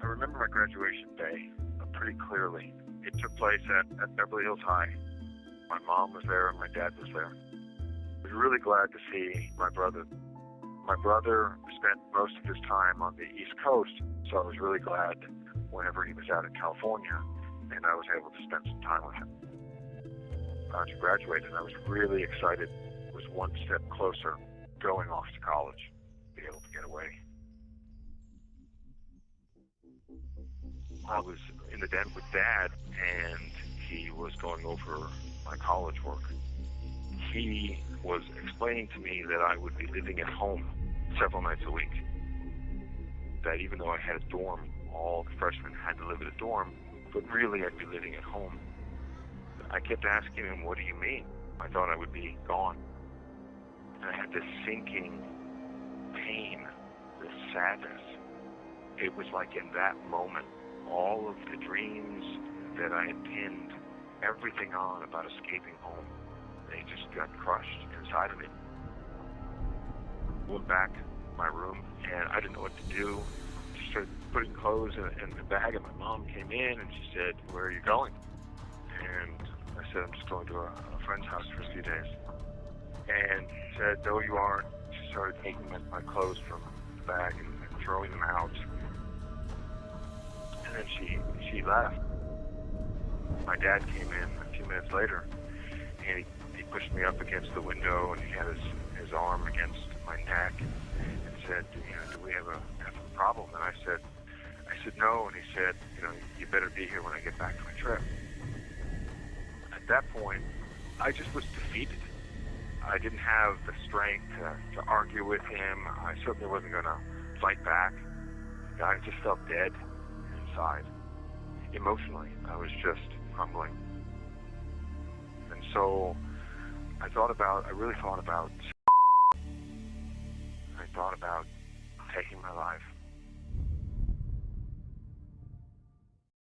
I remember my graduation day pretty clearly. It took place at Beverly Hills High. My mom was there and my dad was there. I was really glad to see my brother. My brother spent most of his time on the East Coast, so I was really glad whenever he was out in California and I was able to spend some time with him. To graduate, and I was really excited. It was one step closer going off to college, be able to get away. I was in the den with Dad, and he was going over my college work. He was explaining to me that I would be living at home several nights a week. That even though I had a dorm, all the freshmen had to live in a dorm, but really I'd be living at home. I kept asking him, what do you mean? I thought I would be gone. And I had this sinking pain, this sadness. It was like in that moment, all of the dreams that I had pinned everything on about escaping home, they just got crushed inside of me. Went back to my room, and I didn't know what to do. Just started putting clothes in the bag, and my mom came in, and she said, where are you going? And I said, I'm just going to a friend's house for a few days. And she said, no, you aren't. She started taking my clothes from the bag and throwing them out. And then she left. My dad came in a few minutes later, and he pushed me up against the window, and he had his arm against my neck and said, do we have a problem? And I said, no. And he said, you better be here when I get back from my trip. At that point, I just was defeated. I didn't have the strength to argue with him. I certainly wasn't going to fight back. I just felt dead inside. Emotionally, I was just crumbling. And so I really thought about taking my life.